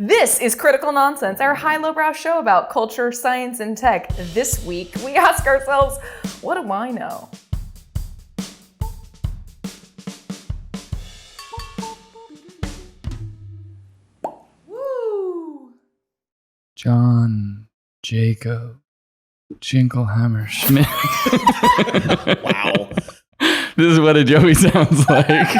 This is Critical Nonsense, our high-lowbrow show about culture, science, and tech. This week, we ask ourselves, what do I know? Woo! John Jacob Jingleheimer Schmidt. Wow. This is what a Joey sounds like.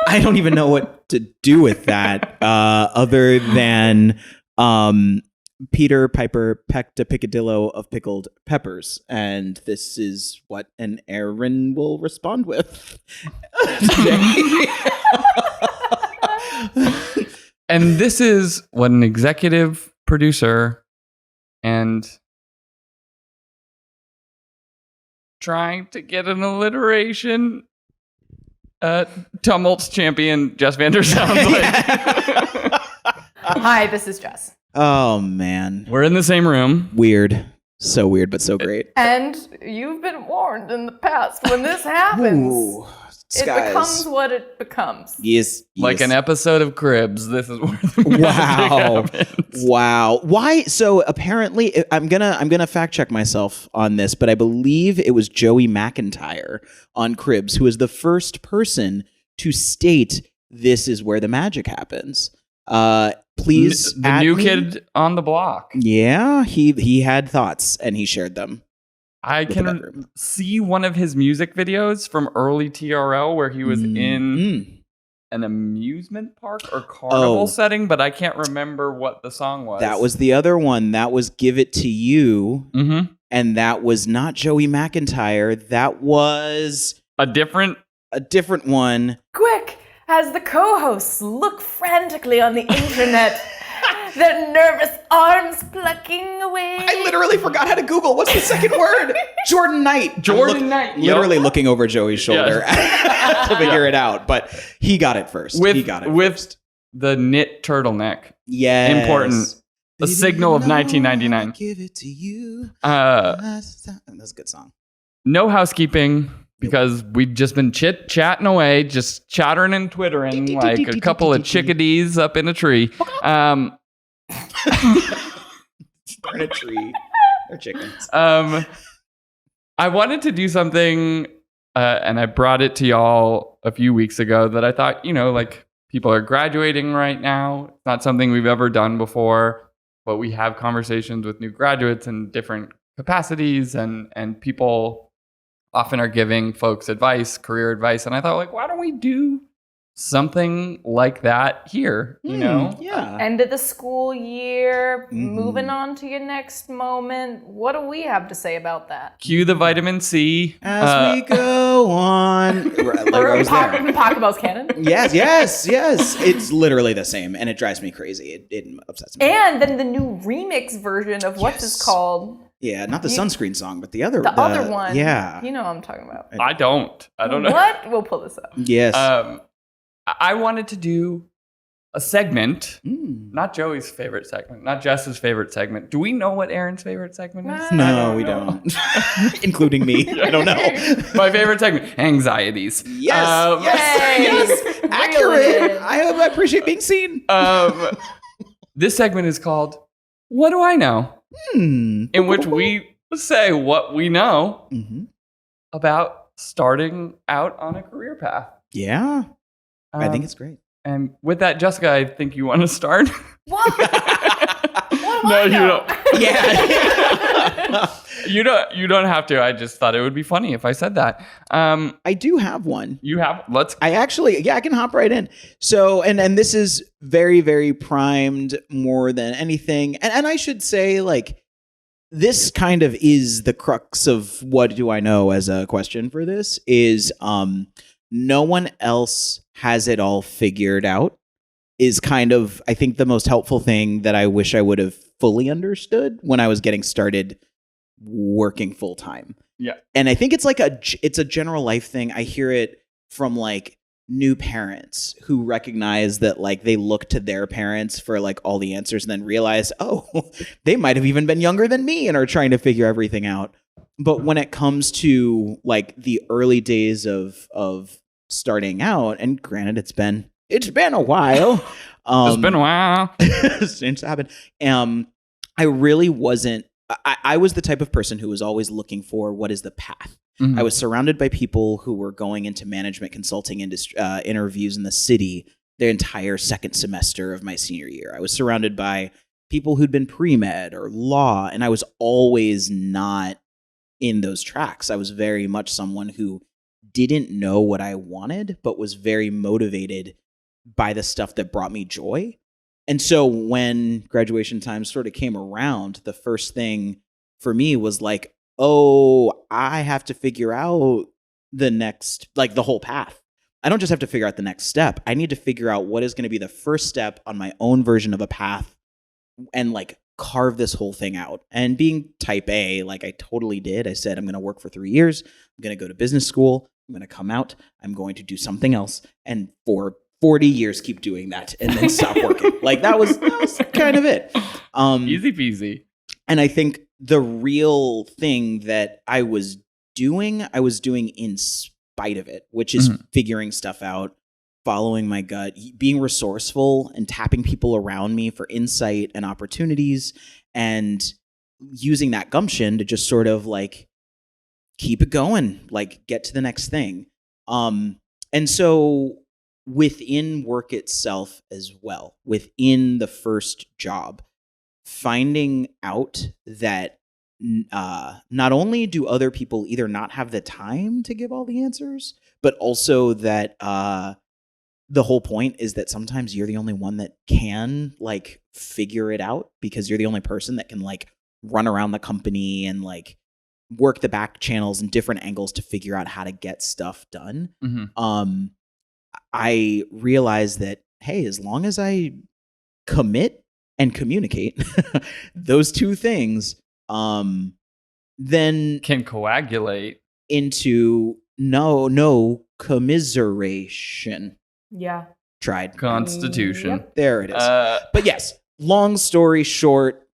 I don't even know what to do with that other than Peter Piper pecked a picadillo of pickled peppers. And this is what an Aaron will respond with today. And this is what an executive producer and trying to get an alliteration tumults champion Jess Vander sounds like. Hi, this is Jess. Oh, man. We're in the same room. Weird. So weird, but so great. And you've been warned in the past when this happens. Ooh, it becomes what it becomes. Yes. Like an episode of Cribs. This is where the Wow. happens. Wow. Why? So apparently, I'm gonna fact check myself on this, but I believe it was Joey McIntyre on Cribs who was the first person to state this is where the magic happens. Please, the new kid on the block. Yeah, he had thoughts and he shared them. I can see one of his music videos from early TRL where he was in an amusement park or carnival setting, but I can't remember what the song was. That was the other one. That was Give It to You. Mm-hmm. And that was not Joey McIntyre. That was a different one. Quick, as the co-hosts look frantically on the internet, their nervous arms plucking away. I literally forgot how to Google. What's the second word? Jordan Knight. Literally looking over Joey's shoulder to figure it out. But he got it first. With the knit turtleneck. Yes. Important. The signal of 1999. Give it to you. That's a good song. No housekeeping. Because we've just been chatting away, just chattering and twittering like a couple of chickadees up in a tree. In a tree. They're chickens. I wanted to do something, and I brought it to y'all a few weeks ago that I thought, like people are graduating right now. It's not something we've ever done before, but we have conversations with new graduates in different capacities, and people often are giving folks advice, career advice. And I thought, why don't we do something like that here, Yeah. End of the school year, moving on to your next moment. What do we have to say about that? Cue the vitamin C. As we go on. Pokeball's canon? Yes. It's literally the same, and it drives me crazy. It upsets me. And then the new remix version of what's this called? Yeah, not the sunscreen song, but the other one. Yeah. You know what I'm talking about. I don't know. What? We'll pull this up. Yes. I wanted to do a segment, not Joey's favorite segment, not Jess's favorite segment. Do we know what Aaron's favorite segment is? No, we don't. Including me. I don't know. My favorite segment, anxieties. Yes. Accurate. I appreciate being seen. This segment is called What Do I Know? In which we say what we know about starting out on a career path. Yeah. I think it's great. And with that, Jessica, I think you want to start. What? No, you don't. Yeah. You don't have to. I just thought it would be funny if I said that. I do have one. You have? I can hop right in. So, and this is very, very primed more than anything. And I should say, this kind of is the crux of what do I know as a question for this is no one else has it all figured out is kind of, I think, the most helpful thing that I wish I would have fully understood when I was getting started working full time. Yeah. And I think it's it's a general life thing. I hear it from new parents who recognize that they look to their parents for all the answers and then realize, oh, they might have even been younger than me and are trying to figure everything out. But when it comes to the early days of starting out, and granted it's been It's been a while. It's been a while. Since I've been. I really wasn't. I was the type of person who was always looking for what is the path. Mhm. I was surrounded by people who were going into management consulting industry interviews in the city the entire second semester of my senior year. I was surrounded by people who'd been pre-med or law, and I was always not in those tracks. I was very much someone who didn't know what I wanted, but was very motivated by the stuff that brought me joy. And so when graduation time sort of came around, the first thing for me was like, oh, I have to figure out the next, like the whole path. I don't just have to figure out the next step. I need to figure out what is going to be the first step on my own version of a path and like carve this whole thing out. And being type A, like I totally did. I said, I'm going to work for 3 years. I'm going to go to business school. I'm going to come out. I'm going to do something else. And for 40 years, keep doing that and then stop working. Like that was kind of it. Easy peasy. And I think the real thing that I was doing in spite of it, which is figuring stuff out, following my gut, being resourceful and tapping people around me for insight and opportunities, and using that gumption to just sort of like keep it going, like get to the next thing. And so within work itself as well, within the first job, finding out that not only do other people either not have the time to give all the answers, but also that the whole point is that sometimes you're the only one that can like figure it out, because you're the only person that can like run around the company and like work the back channels and different angles to figure out how to get stuff done. I realized that, hey, as long as I commit and communicate those two things, then Can coagulate. into no commiseration. Yeah. Tried. Constitution. Yep. There it is. But yes, long story short,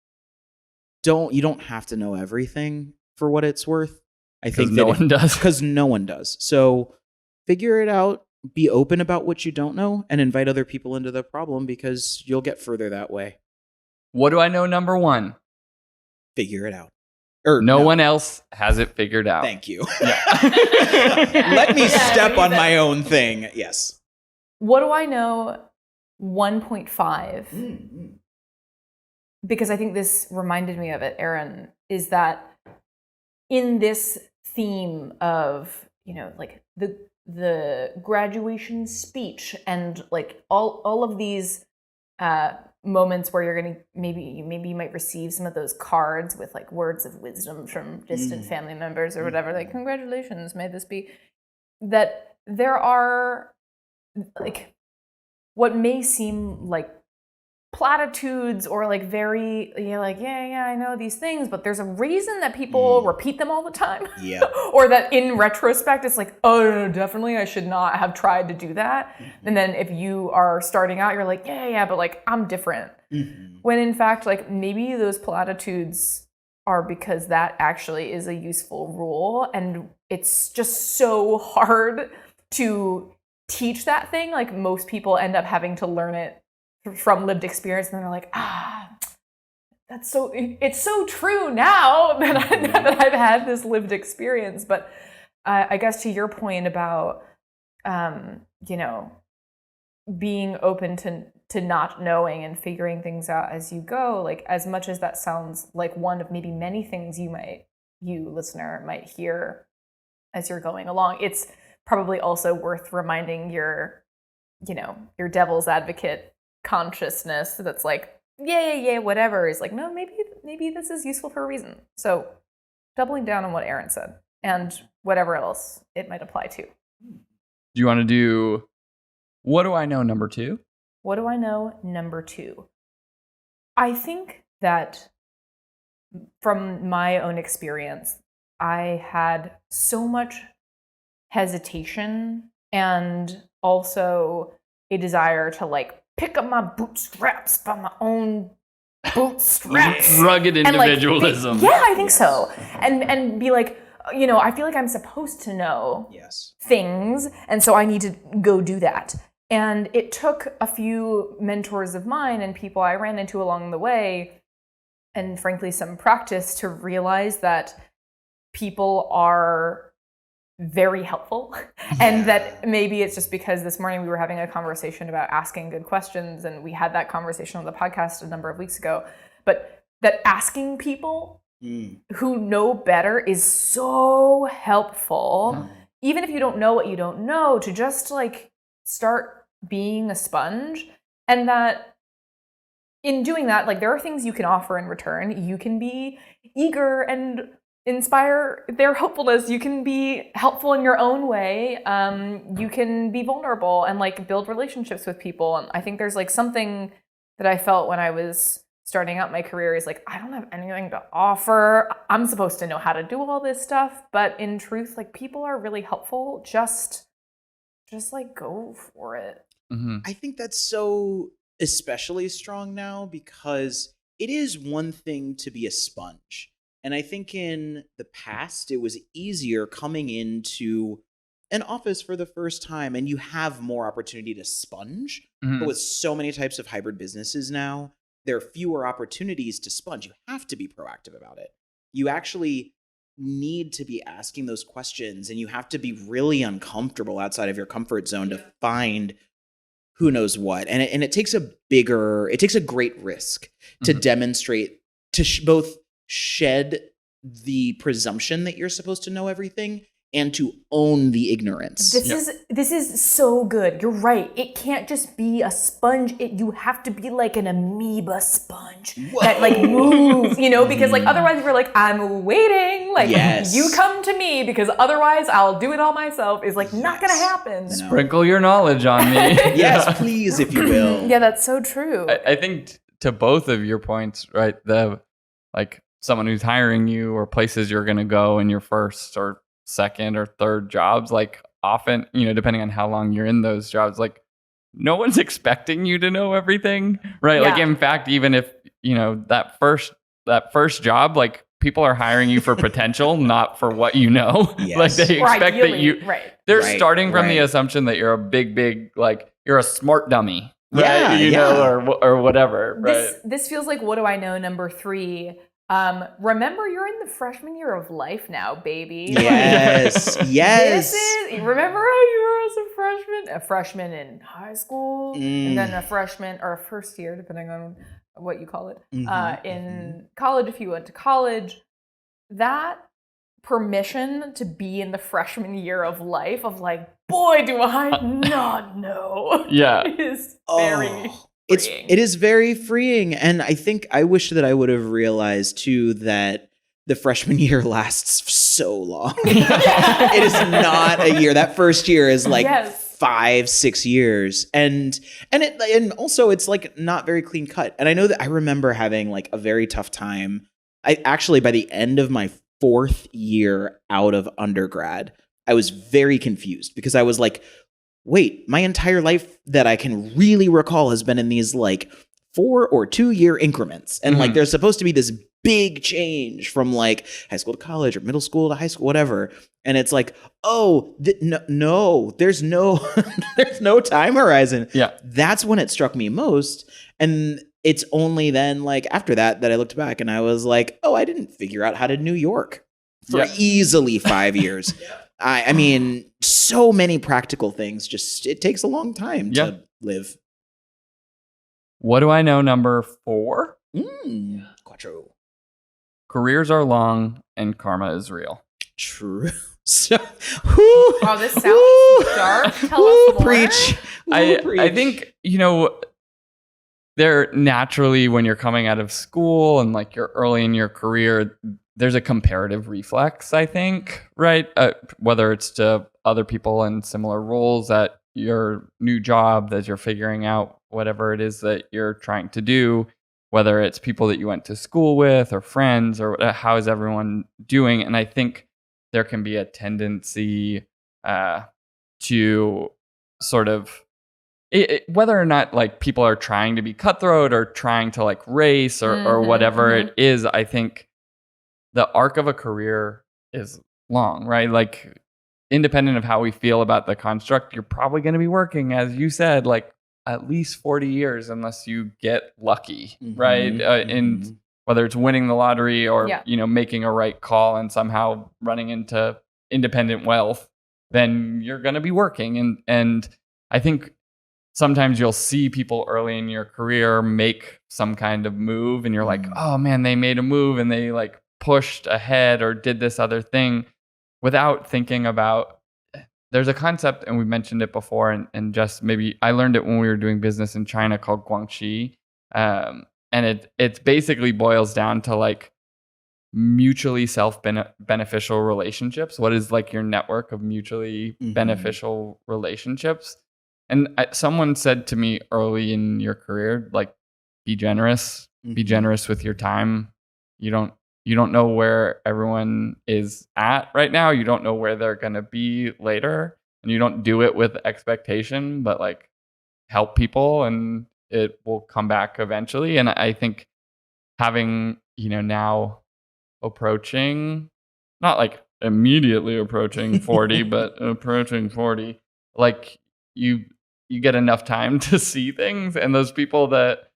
you don't have to know everything for what it's worth. I think no one does. Because no one does. So figure it out. Be open about what you don't know and invite other people into the problem, because you'll get further that way. What do I know? Number one. Figure it out. Or No one else has it figured out. Thank you. Yeah. Let me step on my own thing. Yes. What do I know? 1.5. Because I think this reminded me of it, Aaron, is that in this theme of, like the graduation speech and like all of these moments where you're gonna maybe you might receive some of those cards with like words of wisdom from distant family members or whatever, like congratulations, may this be, that there are like what may seem like platitudes or like very, like, yeah, I know these things, but there's a reason that people repeat them all the time. Yeah. Or that in retrospect, it's like, oh, no, definitely I should not have tried to do that. And then if you are starting out, you're like, yeah, but like, I'm different. When in fact, like maybe those platitudes are because that actually is a useful rule. And it's just so hard to teach that thing. Like most people end up having to learn it from lived experience, and then they're like, it's so true now that I've had this lived experience. But I guess to your point about being open to not knowing and figuring things out as you go, like as much as that sounds like one of maybe many things you listener might hear as you're going along, it's probably also worth reminding your devil's advocate consciousness that's like, yeah, whatever, is like, no, maybe this is useful for a reason. So doubling down on what Aaron said and whatever else it might apply to. Do you want to do what do I know number 2? What do I know number 2? I think that from my own experience, I had so much hesitation and also a desire to like pick up my bootstraps by my own bootstraps. Rugged individualism. I think so. And be like, I feel like I'm supposed to know Yes. things, and so I need to go do that. And it took a few mentors of mine and people I ran into along the way, and frankly, some practice to realize that people are very helpful. And that maybe it's just because this morning we were having a conversation about asking good questions, and we had that conversation on the podcast a number of weeks ago. But that asking people who know better is so helpful. Even if you don't know what you don't know, to just like start being a sponge. And that in doing that, like there are things you can offer in return. You can be eager and inspire their hopefulness. You can be helpful in your own way. You can be vulnerable and like build relationships with people. And I think there's like something that I felt when I was starting out my career is like, I don't have anything to offer. I'm supposed to know how to do all this stuff. But in truth, like people are really helpful. Just like go for it. I think that's so especially strong now because it is one thing to be a sponge. And I think in the past, it was easier coming into an office for the first time and you have more opportunity to sponge. But with so many types of hybrid businesses now, there are fewer opportunities to sponge. You have to be proactive about it. You actually need to be asking those questions and you have to be really uncomfortable outside of your comfort zone to find who knows what. And it takes a great risk to demonstrate, to both shed the presumption that you're supposed to know everything and to own the ignorance. This is so good. You're right. It can't just be a sponge. You have to be like an amoeba sponge that like moves, because like otherwise we're like, I'm waiting. Like you come to me because otherwise I'll do it all myself is like not going to happen. No. Sprinkle your knowledge on me. Yes, please, if you will. Yeah, that's so true. I think to both of your points, right? Like someone who's hiring you or places you're going to go in your first or second or third jobs, like often, depending on how long you're in those jobs, like no one's expecting you to know everything, right? Yeah. Like in fact, even if, that first job, like people are hiring you for potential, not for what you know. Yes. Like they expect that you, they're starting from the assumption that you're a big, like you're a smart dummy, right? Or whatever. Right? This feels like, what do I know? Number 3. Remember, you're in the freshman year of life now, baby. Yes, yes. Remember how you were as a freshman in high school, and then a freshman or a first year, depending on what you call it, in college if you went to college. That permission to be in the freshman year of life, of like, boy, do I not know. Yeah, is very. It is very freeing. And I think I wish that I would have realized too that the freshman year lasts so long. It is not a year. That first year is like 5-6 years. And also it's like not very clean cut. And I know that I remember having like a very tough time. I actually, by the end of my 4th year out of undergrad, I was very confused because I was like, wait, my entire life that I can really recall has been in these like 4 or 2 year increments. And like there's supposed to be this big change from like high school to college or middle school to high school, whatever. And it's like, no, there's no there's no time horizon. Yeah. That's when it struck me most. And it's only then like after that I looked back and I was like, I didn't figure out how to New York for easily 5 years. I mean, so many practical things. It takes a long time to live. What do I know? Number 4. Quattro. Careers are long and karma is real. True. So, wow, this sounds dark. Tell us more. Preach. I think, there naturally, when you're coming out of school and like you're early in your career, there's a comparative reflex, I think, right? Whether it's to other people in similar roles at your new job that you're figuring out, whatever it is that you're trying to do, whether it's people that you went to school with or friends or how is everyone doing? And I think there can be a tendency to sort of, whether or not like people are trying to be cutthroat or trying to like race or whatever it is, I think the arc of a career is long, right? Like independent of how we feel about the construct, you're probably going to be working, as you said, like at least 40 years unless you get lucky, right? And whether it's winning the lottery or, making a right call and somehow running into independent wealth, then you're going to be working. And I think sometimes you'll see people early in your career make some kind of move and you're like, oh man, they made a move and they like pushed ahead or did this other thing without thinking about, there's a concept, and we mentioned it before, and just maybe I learned it when we were doing business in China called guangxi. And it basically boils down to like mutually self-beneficial relationships. What is like your network of mutually beneficial relationships? And someone said to me early in your career, like, be generous with your time. You don't know where everyone is at right now. You don't know where they're going to be later, and you don't do it with expectation, but like help people and it will come back eventually. And I think having, now approaching, not like immediately approaching 40, but approaching 40, like you get enough time to see things, and those people that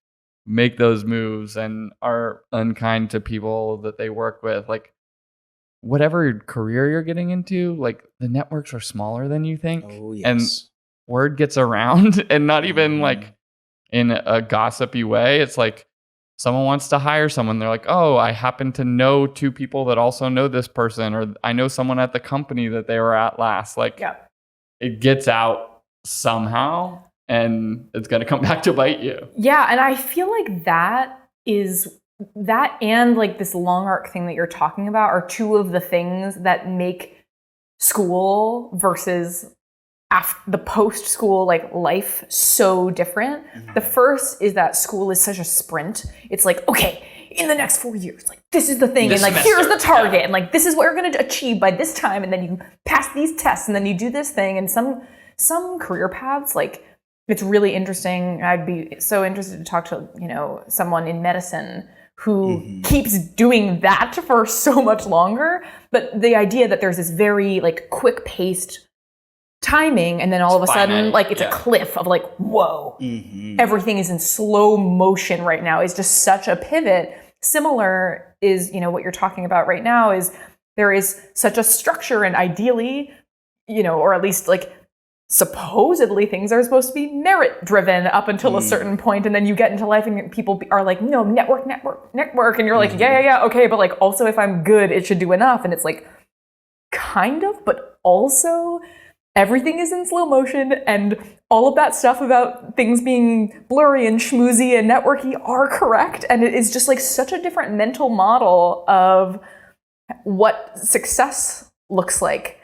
make those moves and are unkind to people that they work with, like whatever career you're getting into, like the networks are smaller than you think. Oh, yes. And word gets around, and not even like in a gossipy way. It's like someone wants to hire someone. They're like, oh, I happen to know 2 people that also know this person, or I know someone at the company that they were at last. Like it gets out somehow. And it's going to come back to bite you. Yeah. And I feel like that and like this long arc thing that you're talking about are 2 of the things that make school versus the post-school like life so different. The first is that school is such a sprint. It's like, okay, in the next 4 years, like this is the thing, and like here's the target, and like this is what you're going to achieve by this time, and then you pass these tests, and then you do this thing. And some career paths, like, it's really interesting. I'd be so interested to talk to, someone in medicine who keeps doing that for so much longer. But the idea that there's this very like quick paced timing, and then all of a sudden, like it's a cliff of like, whoa, everything is in slow motion right now, is just such a pivot. Similar is, what you're talking about right now is there is such a structure, and ideally, or at least like, supposedly things are supposed to be merit driven up until a certain point, and then you get into life and people are like, no, network, and you're like, yeah, okay, but like also if I'm good, it should do enough. And it's like, kind of, but also everything is in slow motion, and all of that stuff about things being blurry and schmoozy and networky are correct, and it is just like such a different mental model of what success looks like.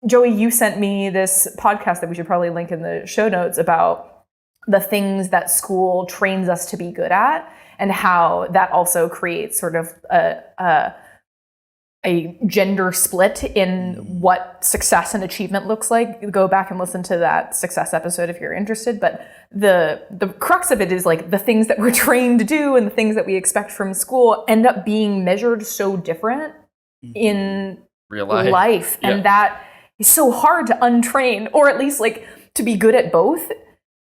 Joey, you sent me this podcast that we should probably link in the show notes about the things that school trains us to be good at, and how that also creates sort of a gender split in what success and achievement looks like. Go back and listen to that success episode if you're interested. But the crux of it is like the things that we're trained to do and the things that we expect from school end up being measured so different in real life. And that is so hard to untrain, or at least like to be good at both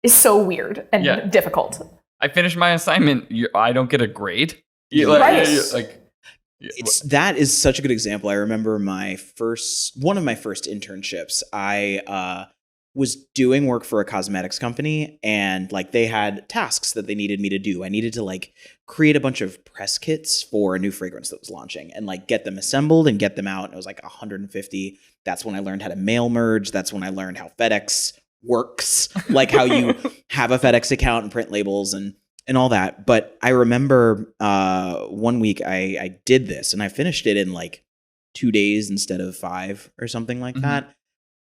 is so weird and difficult. I finished my assignment. I don't get a grade. That is such a good example. I remember one of my first internships. I was doing work for a cosmetics company, and like they had tasks that they needed me to do. I needed to like create a bunch of press kits for a new fragrance that was launching, and like get them assembled and get them out. And it was like 150. That's when I learned how to mail merge. That's when I learned how FedEx works, like how you have a FedEx account and print labels and all that. But I remember one week I did this, and I finished it in like 2 days instead of 5 or something like that.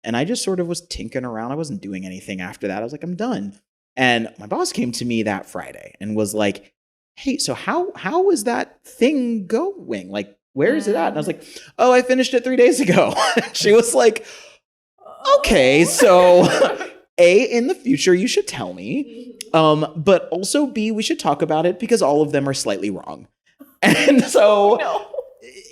And I just sort of was tinkering around. I wasn't doing anything after that. I was like, I'm done. And my boss came to me that Friday and was like, hey, so how is that thing going? Like, where is it at? And I was like, oh, I finished it 3 days ago. She was like, okay, so A, in the future, you should tell me. But also B, we should talk about it because all of them are slightly wrong. And so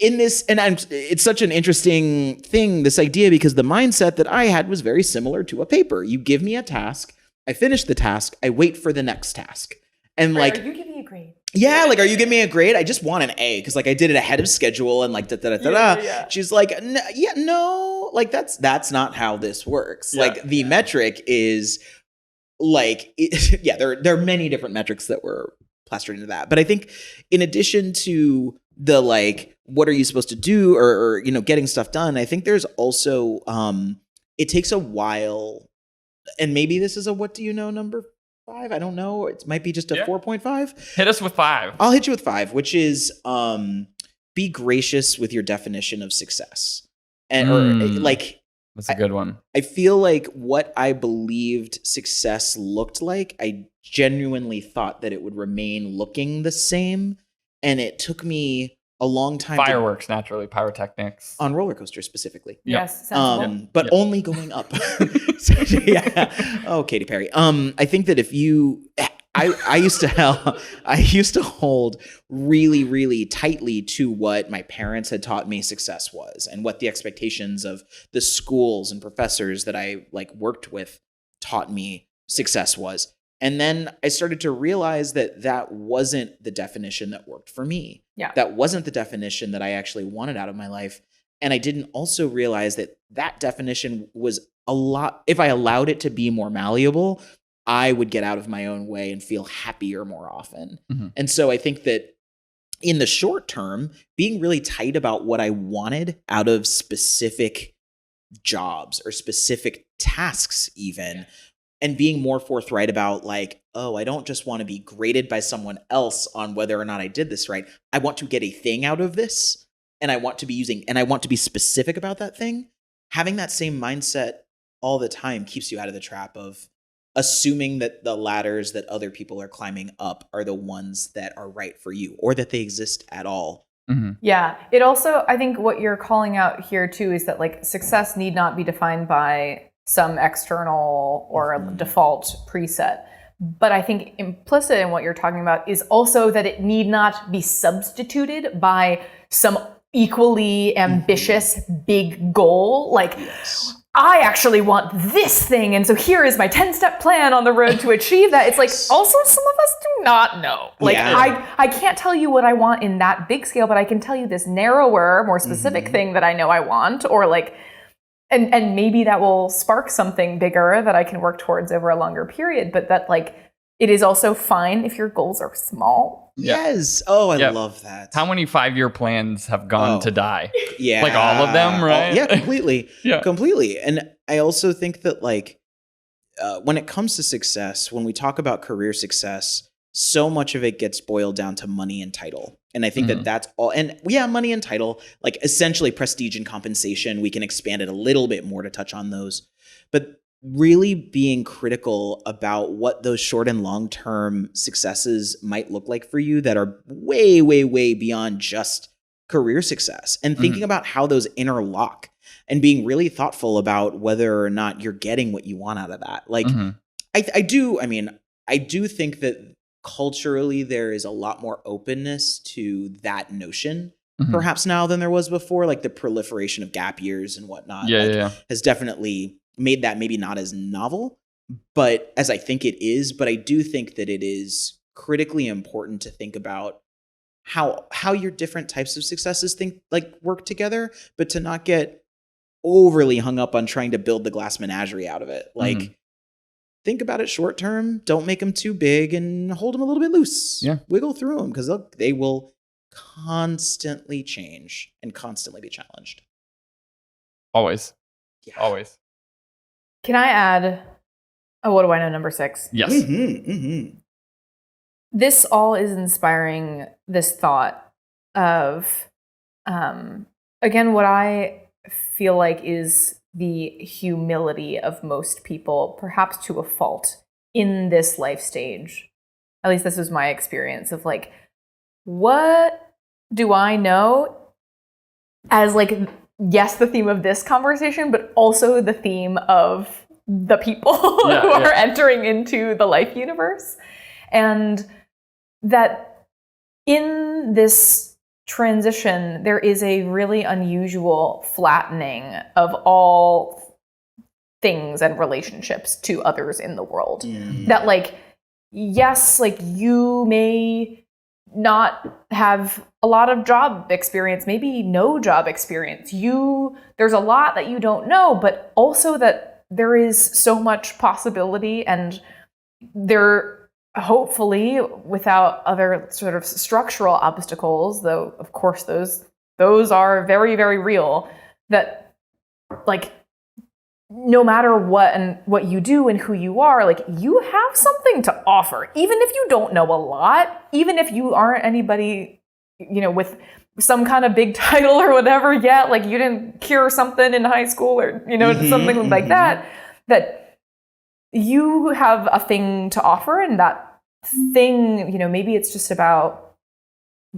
in this, and it's such an interesting thing, this idea, because the mindset that I had was very similar to a paper. You give me a task, I finish the task, I wait for the next task. And like, are you giving me a grade? Yeah, like, are you giving me a grade? I just want an A because like I did it ahead of schedule and like Yeah. She's like, no, like that's not how this works. Yeah. Like the metric is like, there are many different metrics that were plastered into that. But I think in addition to the like, what are you supposed to do or getting stuff done, I think there's also it takes a while, and maybe this is a what do you know number 5? I don't know. It might be just a 4.5. Hit us with 5. I'll hit you with 5, which is be gracious with your definition of success. And or like, that's a good one. I feel like what I believed success looked like, I genuinely thought that it would remain looking the same. And it took me a long time. Fireworks, naturally, pyrotechnics. On roller coasters specifically. Yes, sensible. But only going up. Yeah. Oh, Katy Perry. I think that if you, I used to hold really, really tightly to what my parents had taught me success was, and what the expectations of the schools and professors that I like worked with taught me success was. And then I started to realize that that wasn't the definition that worked for me. Yeah. That wasn't the definition that I actually wanted out of my life. And I didn't also realize that that definition was a lot, if I allowed it to be more malleable, I would get out of my own way and feel happier more often. Mm-hmm. And so I think that in the short term, being really tight about what I wanted out of specific jobs or specific tasks even, and being more forthright about like, oh, I don't just want to be graded by someone else on whether or not I did this right. I want to get a thing out of this, and I want to be specific about that thing. Having that same mindset all the time keeps you out of the trap of assuming that the ladders that other people are climbing up are the ones that are right for you, or that they exist at all. Mm-hmm. Yeah. It also, I think what you're calling out here too is that like success need not be defined by some external or default preset. But I think implicit in what you're talking about is also that it need not be substituted by some equally ambitious big goal. Like, I actually want this thing, and so here is my 10-step plan on the road to achieve that. It's like, also some of us do not know. Like, I can't tell you what I want in that big scale, but I can tell you this narrower, more specific thing that I know I want, or like, and maybe that will spark something bigger that I can work towards over a longer period. But that like, it is also fine if your goals are small. Yes. Oh, I love that. How many 5-year plans have gone to die? Yeah. Like all of them, right? Yeah, completely. Yeah. Completely. And I also think that like, when it comes to success, when we talk about career success, so much of it gets boiled down to money and title. And I think that that's all. And money and title, like essentially prestige and compensation. We can expand it a little bit more to touch on those. But really being critical about what those short and long-term successes might look like for you that are way, way, way beyond just career success, and thinking about how those interlock, and being really thoughtful about whether or not you're getting what you want out of that. Like, I do think that culturally there is a lot more openness to that notion, perhaps now than there was before. Like the proliferation of gap years and whatnot has definitely made that maybe not as novel, but as I think it is. But I do think that it is critically important to think about how your different types of successes work together, but to not get overly hung up on trying to build the glass menagerie out of it. Like, think about it short term. Don't make them too big, and hold them a little bit loose. Yeah, wiggle through them, because they will constantly change and constantly be challenged. Always. Yeah. Always. Can I add what do I know, number 6? Yes. This all is inspiring this thought of, again, what I feel like is the humility of most people, perhaps to a fault, in this life stage. At least this was my experience of like, what do I know as like, yes, the theme of this conversation, but also the theme of the people who are entering into the life universe. And that in this transition, there is a really unusual flattening of all things and relationships to others in the world. That like, yes, like you may not have a lot of job experience, maybe no job experience. There's a lot that you don't know, but also that there is so much possibility, and there, hopefully without other sort of structural obstacles, though of course those are very, very real, that like no matter what you do and who you are, like you have something to offer, even if you don't know a lot, even if you aren't anybody, with some kind of big title or whatever yet, like you didn't cure something in high school or, something like that you have a thing to offer. And that thing, maybe it's just about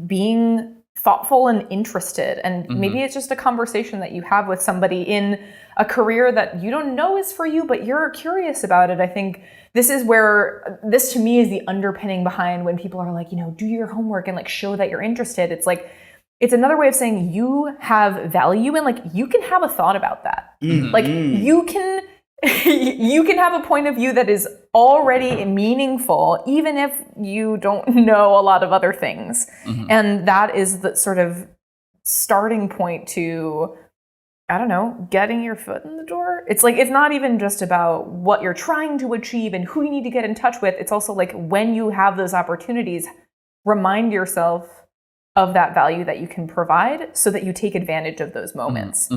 being thoughtful and interested, and maybe it's just a conversation that you have with somebody in a career that you don't know is for you, but you're curious about it. I think this to me is the underpinning behind when people are like, do your homework and like show that you're interested. It's like, it's another way of saying you have value, and like you can have a thought about that. Like you can have a point of view that is already meaningful, even if you don't know a lot of other things. And that is the sort of starting point to, I don't know, getting your foot in the door. It's like, it's not even just about what you're trying to achieve and who you need to get in touch with. It's also like, when you have those opportunities, remind yourself of that value that you can provide so that you take advantage of those moments.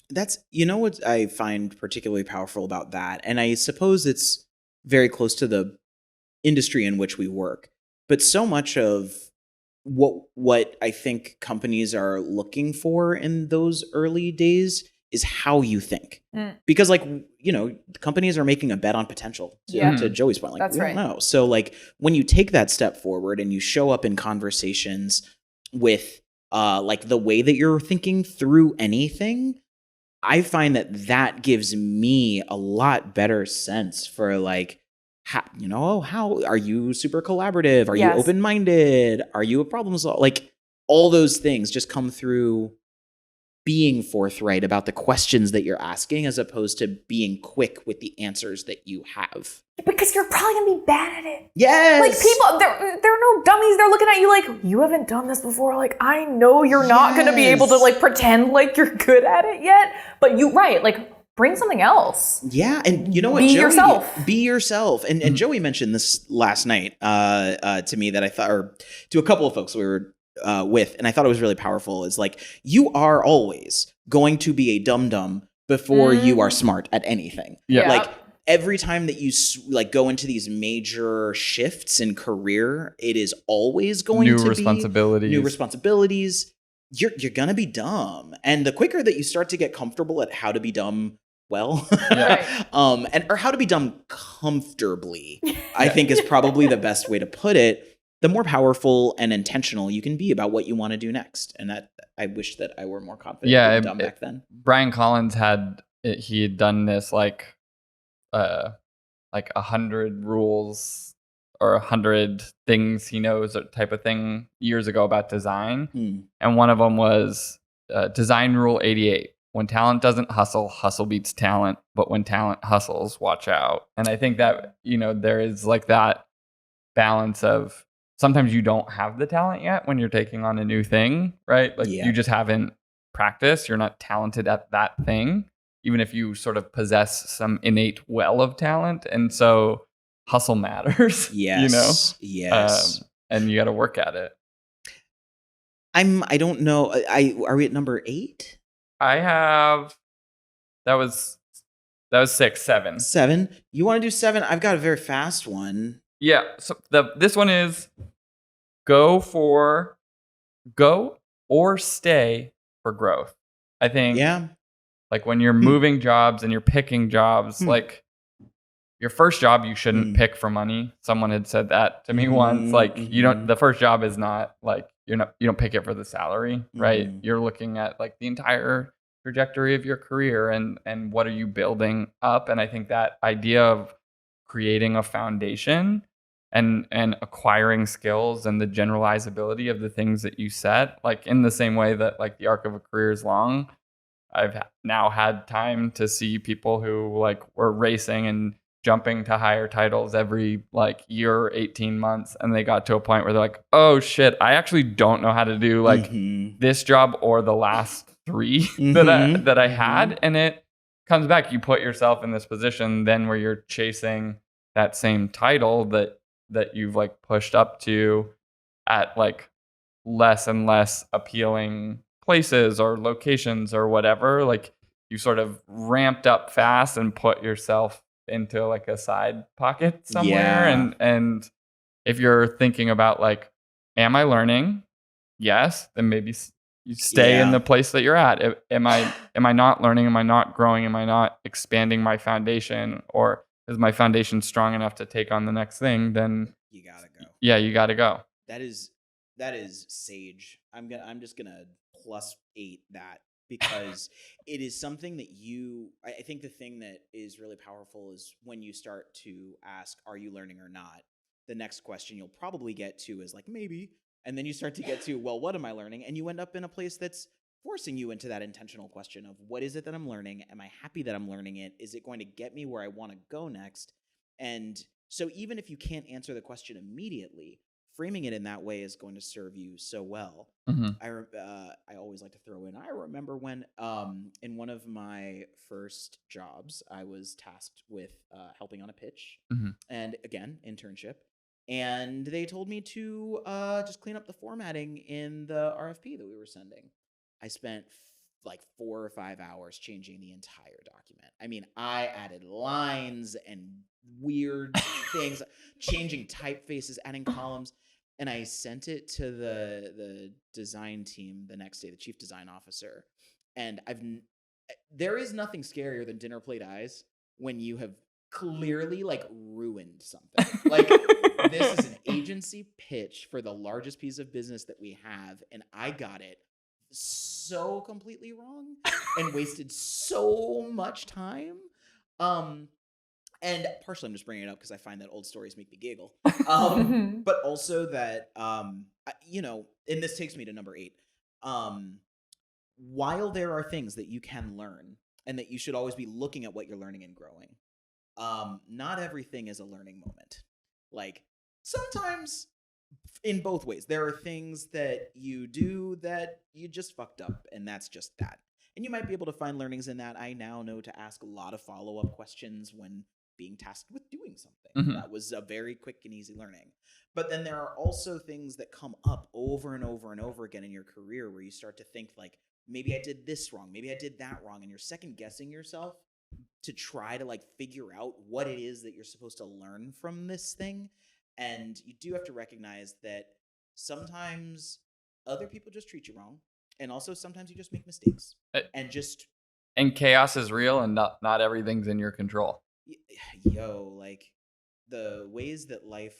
That's, what I find particularly powerful about that, and I suppose it's very close to the industry in which we work, but so much of what I think companies are looking for in those early days is how you think. Because like, companies are making a bet on potential to Joey's point. Like, That's we right. don't know. So like when you take that step forward and you show up in conversations with like the way that you're thinking through anything, I find that gives me a lot better sense for like, how are you super collaborative? Are you open-minded? Are you a problem solver? Like all those things just come through being forthright about the questions that you're asking, as opposed to being quick with the answers that you have. Because you're probably gonna be bad at it. Yes. Like people, they're no dummies. They're looking at you like, you haven't done this before. Like, I know you're not gonna be able to like pretend like you're good at it yet. But like bring something else. Yeah, and you know what? Be Joey, yourself. Be yourself. And Joey mentioned this last night to me, that I thought, or to a couple of folks we were with, and I thought it was really powerful, is like, you are always going to be a dum-dum before you are smart at anything. Yeah. Like every time that you like go into these major shifts in career, it is always going to be new responsibilities. You're going to be dumb. And the quicker that you start to get comfortable at how to be dumb well, or how to be dumb comfortably, I think is probably the best way to put it, the more powerful and intentional you can be about what you want to do next. And that, I wish that I were more confident and dumb back then. Brian Collins he had done this like 100 rules or 100 things he knows type of thing years ago about design. And one of them was design rule 88. When talent doesn't hustle, hustle beats talent. But when talent hustles, watch out. And I think that, there is like that balance of, sometimes you don't have the talent yet when you're taking on a new thing, right? Like you just haven't practiced. You're not talented at that thing, even if you sort of possess some innate well of talent. And so hustle matters. Yes. And you got to work at it. I don't know. Are we at number 8? I have, that was 6, 7. 7. You want to do 7? I've got a very fast one. Yeah. So this one is go or stay for growth. I think. Yeah. Like when you're moving jobs and you're picking jobs, like your first job, you shouldn't pick for money. Someone had said that to me once. Like the first job is not like, you don't pick it for the salary, right? You're looking at like the entire trajectory of your career and what are you building up. And I think that idea of creating a foundation and acquiring skills and the generalizability of the things that you set, like in the same way that like the arc of a career is long. I've now had time to see people who like were racing and jumping to higher titles every like year or 18 months, and they got to a point where they're like, oh shit, I actually don't know how to do like this job or the last three that I had. And it comes back, you put yourself in this position then where you're chasing that same title that you've like pushed up to at like less and less appealing places or locations or whatever. Like you sort of ramped up fast and put yourself into like a side pocket somewhere. Yeah. And if you're thinking about like, am I learning? Yes, then maybe you stay in the place that you're at. Am I not learning? Am I not growing? Am I not expanding my foundation? Or is my foundation strong enough to take on the next thing? Then you gotta go. Yeah, you gotta go. That is sage. I'm just gonna +8 that, because it is something that I think the thing that is really powerful is when you start to ask, are you learning or not? The next question you'll probably get to is like, maybe. And then you start to get to, well, what am I learning? And you end up in a place that's forcing you into that intentional question of, what is it that I'm learning? Am I happy that I'm learning it? Is it going to get me where I want to go next? And so even if you can't answer the question immediately, framing it in that way is going to serve you so well. I always like to throw in, I remember when in one of my first jobs, I was tasked with helping on a pitch, and again, internship. And they told me to just clean up the formatting in the RFP that we were sending. I spent like 4 or 5 hours changing the entire document. I mean, I added lines and weird things, changing typefaces, adding columns. And I sent it to the design team the next day, the chief design officer. And there is nothing scarier than dinner plate eyes when you have clearly like ruined something. Like, this is an agency pitch for the largest piece of business that we have, and I got it so completely wrong and wasted so much time. And partially I'm just bringing it up because I find that old stories make me giggle. But also that, and this takes me to number 8. While there are things that you can learn and that you should always be looking at what you're learning and growing, not everything is a learning moment. Like, sometimes in both ways, there are things that you do that you just fucked up, and that's just that. And you might be able to find learnings in that. I now know to ask a lot of follow-up questions when being tasked with doing something. That was a very quick and easy learning. But then there are also things that come up over and over and over again in your career where you start to think like, maybe I did this wrong, maybe I did that wrong, and you're second guessing yourself to try to like figure out what it is that you're supposed to learn from this thing. And you do have to recognize that sometimes other people just treat you wrong, and also sometimes you just make mistakes, and chaos is real, and not everything's in your control. Like the ways that life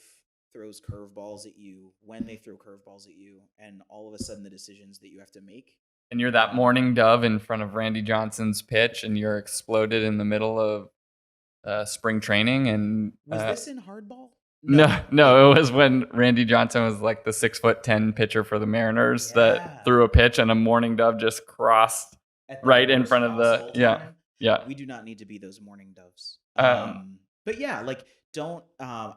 throws curveballs at you, when they throw curveballs at you, and all of a sudden the decisions that you have to make. And you're that morning dove in front of Randy Johnson's pitch, and you're exploded in the middle of spring training. And was this in hardball? No, it was when Randy Johnson was like the 6'10" pitcher for the Mariners that threw a pitch, and a morning dove just crossed right in front of the time. We do not need to be those morning doves. But yeah, like don't.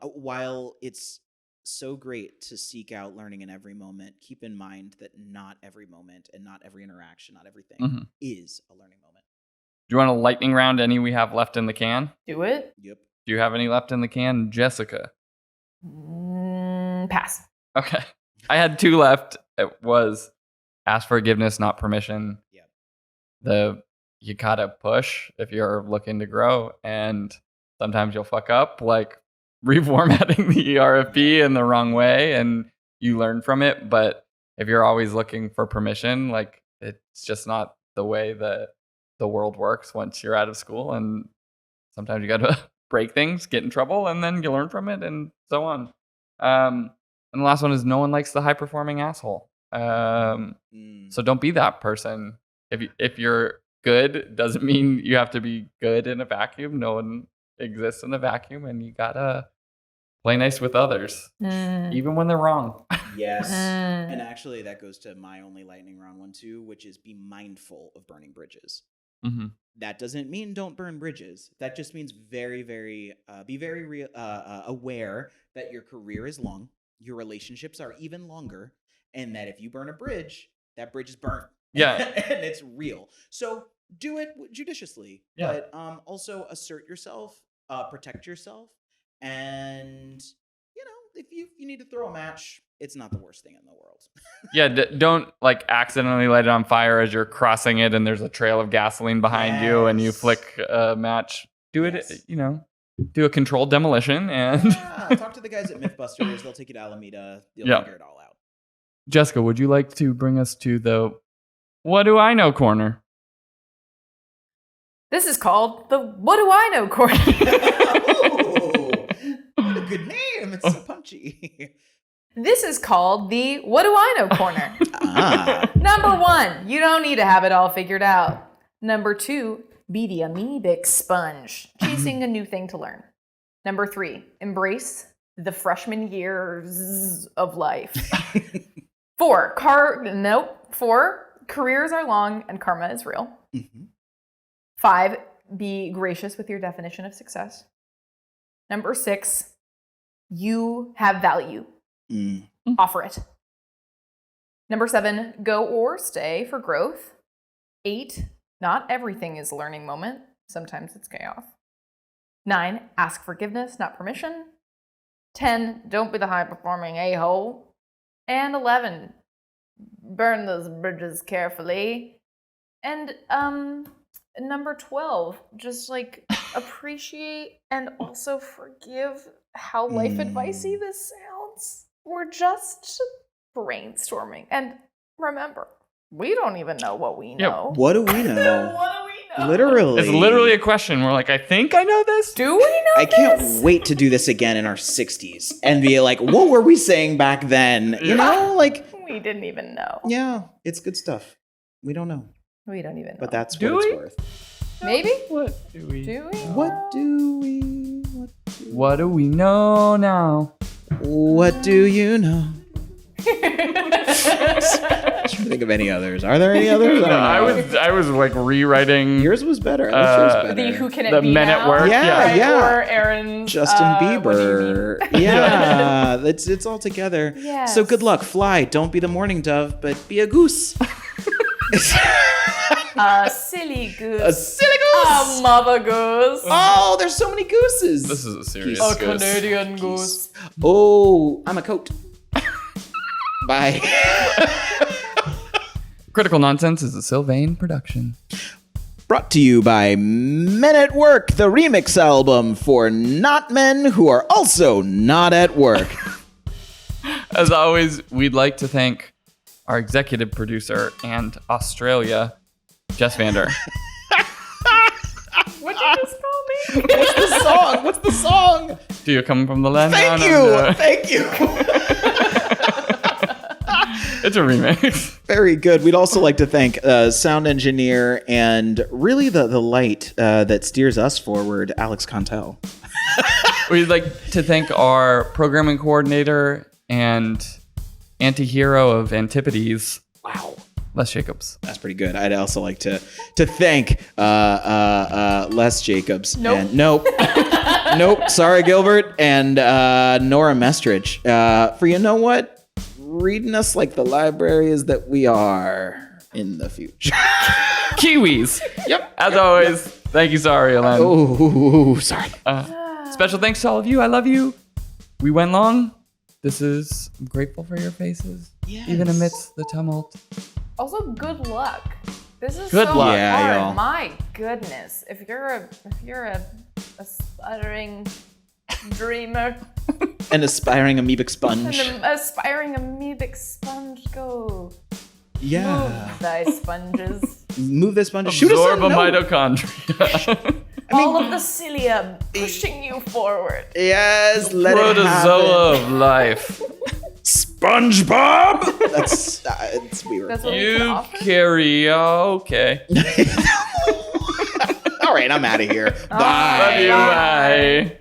While it's so great to seek out learning in every moment, keep in mind that not every moment and not every interaction, not everything is a learning moment. Do you want a lightning round? Any we have left in the can? Do it. Yep. Do you have any left in the can, Jessica? Pass. Okay. I had 2 left. It was ask forgiveness, not permission. Yep. You gotta push if you're looking to grow, and sometimes you'll fuck up, like reformatting the RFP in the wrong way, and you learn from it. But if you're always looking for permission, like it's just not the way that the world works once you're out of school. And sometimes you gotta break things, get in trouble, and then you learn from it, and so on. And the last one is no one likes the high performing asshole. So don't be that person. If you're good, doesn't mean you have to be good in a vacuum. No one exists in a vacuum, and you gotta Play nice with others, even when they're wrong. Yes. And actually, that goes to my only lightning round one, too, which is be mindful of burning bridges. Mm-hmm. That doesn't mean don't burn bridges. That just means be very aware that your career is long, your relationships are even longer, and that if you burn a bridge, that bridge is burnt. Yeah. And it's real. So do it judiciously, Yeah. but also assert yourself, protect yourself, and if you need to throw a match, it's not the worst thing in the world. Yeah, don't like accidentally light it on fire as you're crossing it and there's a trail of gasoline behind you and you flick a match. Do it, do a controlled demolition and talk to the guys at Mythbusters. They'll take you to Alameda. You'll figure it all out. Jessica, would you like to bring us to the What Do I Know corner? This is called the What Do I Know corner. What a good name. It's so punchy. This is called the What Do I Know corner. Number 1, you don't need to have it all figured out. Number 2, be the amoebic sponge, chasing a new thing to learn. Number 3, embrace the freshman years of life. 4, careers are long and karma is real. 5, be gracious with your definition of success. Number 6, you have value. Offer it. Number 7, go or stay for growth. 8, not everything is a learning moment. Sometimes it's chaos. 9, ask forgiveness, not permission. 10, don't be the high-performing a-hole. And 11, burn those bridges carefully. And number 12, just like appreciate and also forgive how life advicey this sounds. We're just brainstorming. And remember, we don't even know what we know. What do we know? What do we know? Literally. It's literally a question. We're like, I think I know this. Do we know I can't wait to do this again in our 60s and be like, what were we saying back then? You know, like. We didn't even know. Yeah, it's good stuff. We don't know. We don't even know. But that's Do what we? it's worth. Maybe? What do we? Do we? What do we? What do we know now? What do you know? I'm trying to think of any others. Are there any others? No, I don't know. I was like rewriting Yours was better. I like yours better. The Who Can It The Be Men at Now? Work? Yeah, Right? yeah. Or Aaron's Justin What do you Bieber. mean? Yeah, it's all together. Yes. So good luck. Fly. Don't be the morning dove, but be a goose. A silly goose. A silly goose. A mother goose. Oh, there's so many gooses. This is a serious A A goose. Canadian goose. Oh, I'm a coat. Bye. Critical Nonsense is a Sylvain production. Brought to you by Men at Work, the remix album for not men who are also not at work. As always, we'd like to thank our executive producer and Australia, Jess Vander. What'd you just call me? What's the song? What's the song? Do you come from the land? Thank down you. under? Thank you. It's a remix. Very good. We'd also like to thank sound engineer and really the light that steers us forward, Alex Contel. We'd like to thank our programming coordinator and anti-hero of Antipodes. Wow. Les Jacobs. That's pretty good. I'd also like to thank Les Jacobs. Nope. And, nope. Sorry, Gilbert. And Nora Mestridge. For you know what? Reading us like the libraries that we are in the future. Kiwis. Yep. As always, thank you, sorry, Ellen. Oh, sorry. Special thanks to all of you. I love you. We went long. I'm grateful for your faces. Yes. Even amidst the tumult. Also, good luck. This is Good so luck. Yeah, hard. y'all. My goodness. If you're a aspiring dreamer, An aspiring amoebic sponge. an aspiring amoebic sponge, go. Yeah. Move thy sponges. Move this sponge. Shoot us Absorb a a note. mitochondria. All of the cilia pushing you forward. Yes, let it Protozoa happen. of life. SpongeBob. That's we were. That's what we can You offer. karaoke. All right, I'm out of here. All Bye. Love you. Bye. Bye.